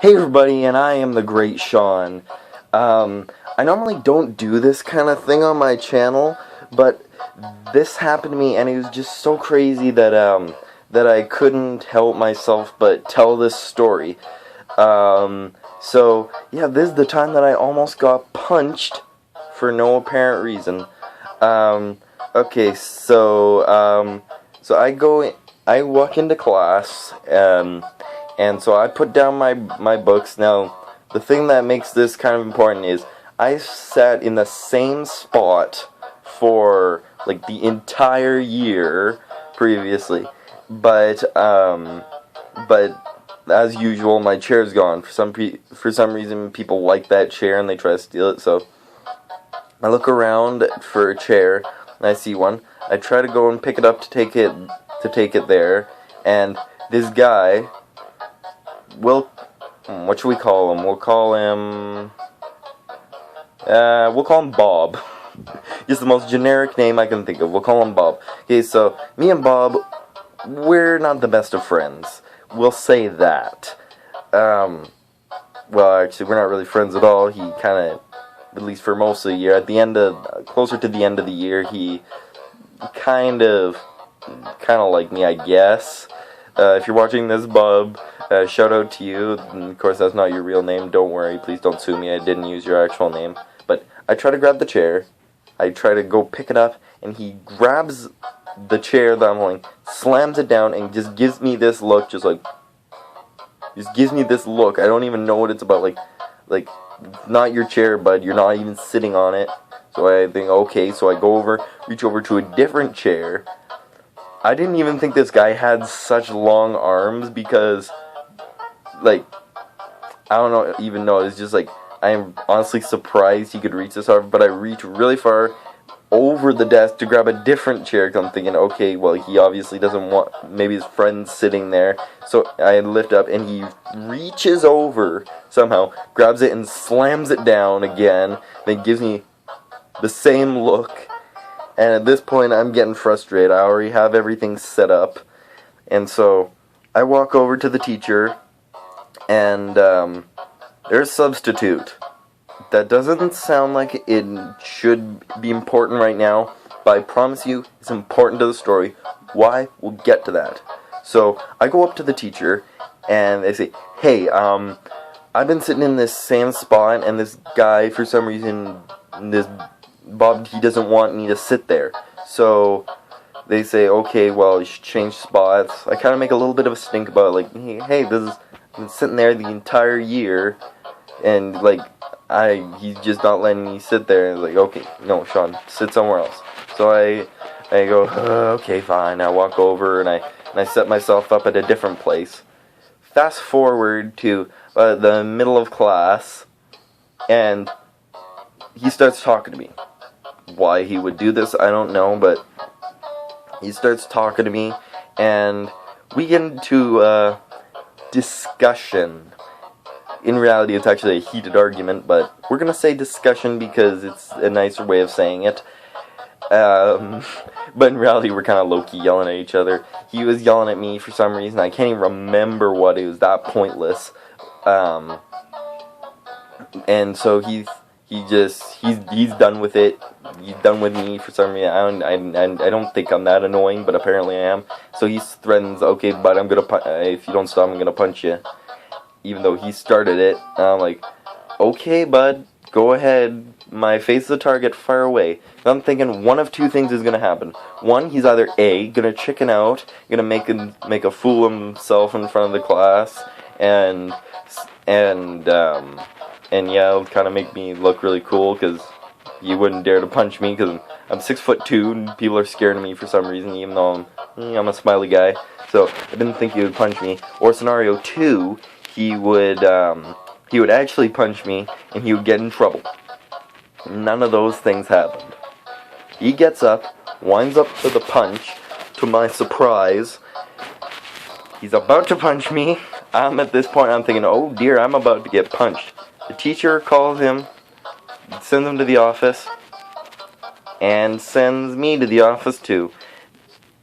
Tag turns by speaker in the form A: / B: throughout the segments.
A: Hey everybody, and I am the Great Sean. I normally don't do this kind of thing on my channel, but this happened to me, and it was just so crazy that I couldn't help myself but tell this story. So yeah, this is the time that I almost got punched for no apparent reason. Okay, so I walk into class, and so I put down my books. Now, the thing that makes this kind of important is I sat in the same spot for like the entire year previously, but as usual, my chair's gone. For some reason, people like that chair and they try to steal it. So I look around for a chair and I see one. I try to go and pick it up to take it there, and this guy, what should we call him? We'll call him Bob. Just the most generic name I can think of. We'll call him Bob. Okay, so me and Bob, we're not the best of friends. We'll say that. Well, actually, we're not really friends at all. He kind of, at least for most of the year, closer to the end of the year, he kind of like me, I guess. If you're watching this, Bob, shout out to you. And of course, that's not your real name. Don't worry. Please don't sue me. I didn't use your actual name. But I try to grab the chair. I try to go pick it up, and he grabs the chair that I'm holding, slams it down, and just gives me this look, just gives me this look. I don't even know what it's about. Like, not your chair, bud. You're not even sitting on it. So I think, okay. So I reach over to a different chair. I didn't even think this guy had such long arms because, like, I don't even know. It's just like, I'm honestly surprised he could reach this far, but I reach really far over the desk to grab a different chair because I'm thinking, okay, well, he obviously doesn't want, maybe his friend's sitting there. So I lift up, and he reaches over somehow, grabs it, and slams it down again, then gives me the same look. And at this point, I'm getting frustrated. I already have everything set up. And so I walk over to the teacher, and there's a substitute. That doesn't sound like it should be important right now, but I promise you it's important to the story. Why? We'll get to that. So I go up to the teacher, and they say, hey, I've been sitting in this same spot, and this guy, for some reason, this Bob, he doesn't want me to sit there. So they say, okay, well, you should change spots. I kind of make a little bit of a stink about it, like, hey, I've been sitting there the entire year, and, like, he's just not letting me sit there. And like, okay, no, Sean, sit somewhere else. So I go, okay, fine. I walk over, and I set myself up at a different place. Fast forward to the middle of class, and he starts talking to me. Why he would do this, I don't know, but he starts talking to me, and we get into discussion. In reality, it's actually a heated argument, but we're gonna say discussion because it's a nicer way of saying it. But in reality, we're kind of low-key yelling at each other. He was yelling at me for some reason. I can't even remember what. It was that pointless. And so he's done with it. He's done with me for some reason. I don't think I'm that annoying, but apparently I am. So he threatens, okay, but if you don't stop, I'm gonna punch you. Even though he started it, and I'm like, okay, bud, go ahead. My face is the target, fire away. And I'm thinking one of two things is gonna happen. One, he's either A, gonna chicken out, gonna make a fool of himself in front of the class, and yeah, it'll kind of make me look really cool because he wouldn't dare to punch me because I'm 6'2", and people are scared of me for some reason, even though I'm a smiley guy. So I didn't think he would punch me. Or scenario 2, he would actually punch me, and he would get in trouble. None of those things happened. He gets up, winds up for the punch. To my surprise, he's about to punch me. At this point, I'm thinking, oh dear, I'm about to get punched. The teacher calls him, sends him to the office, and sends me to the office too.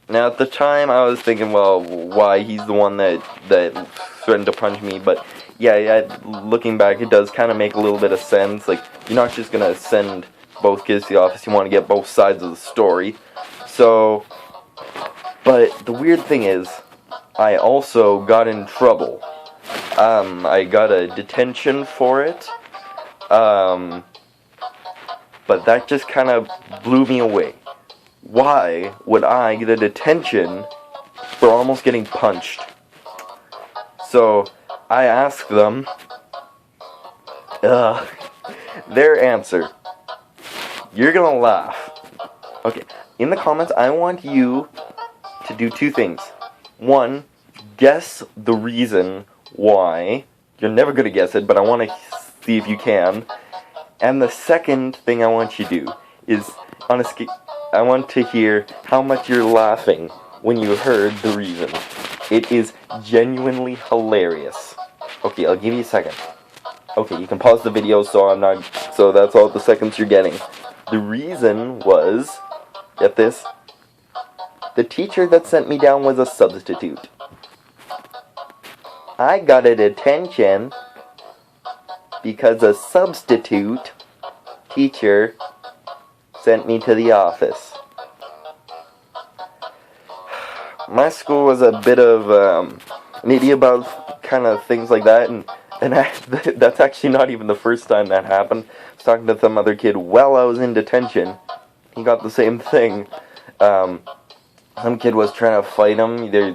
A: Now, at the time, I was thinking, well, why he's the one that threatened to punch me, but yeah, looking back, it does kind of make a little bit of sense. Like, you're not just gonna send both kids to the office, you want to get both sides of the story. So, but the weird thing is, I also got in trouble. I got a detention for it, but that just kind of blew me away. Why would I get a detention for almost getting punched? So, I asked them, their answer. You're gonna laugh. Okay, in the comments, I want you to do two things. One, guess the reason why. You're never gonna guess it, but I want to see if you can. And the second thing I want you to do is, I want to hear how much you're laughing when you heard the reason. It is genuinely hilarious. Okay, I'll give you a second. Okay, you can pause the video so that's all the seconds you're getting. The reason was, get this, the teacher that sent me down was a substitute. I got a detention because a substitute teacher sent me to the office. My school was a bit of an idiot about kind of things like that, and that's actually not even the first time that happened. I was talking to some other kid while I was in detention. He got the same thing. Some kid was trying to fight him. They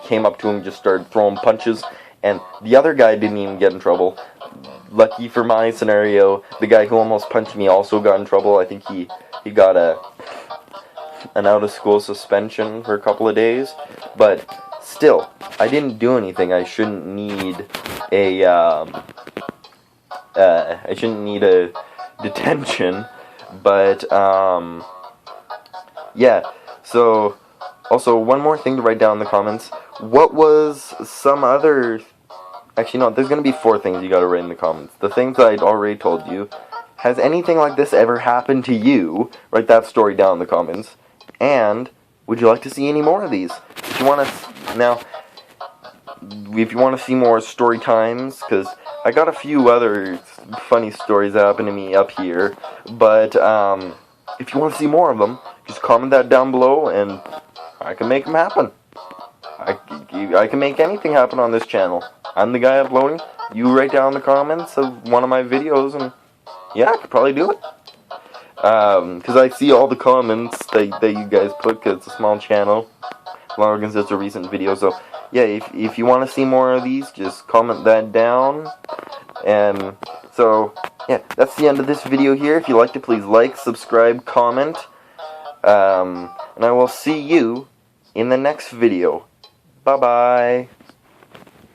A: came up to him, just started throwing punches, and the other guy didn't even get in trouble. Lucky for my scenario, the guy who almost punched me also got in trouble. I think he got an out-of-school suspension for a couple of days. But still, I didn't do anything. I shouldn't need a detention. But yeah. So also, one more thing to write down in the comments. What was some other... Actually, no, there's going to be 4 things you got to write in the comments. The things that I'd already told you. Has anything like this ever happened to you? Write that story down in the comments. And, would you like to see any more of these? If you want to see more story times, because I got a few other funny stories that happened to me up here, but if you want to see more of them, just comment that down below, and I can make them happen. I can make anything happen on this channel. I'm the guy uploading. You write down the comments of one of my videos, and yeah, I could probably do it. Because I see all the comments that you guys put, because it's a small channel. Longer consists of recent videos, so yeah, if you want to see more of these, just comment that down. And so, yeah, that's the end of this video here. If you liked it, please like, subscribe, comment. And I will see you in the next video. Bye-bye.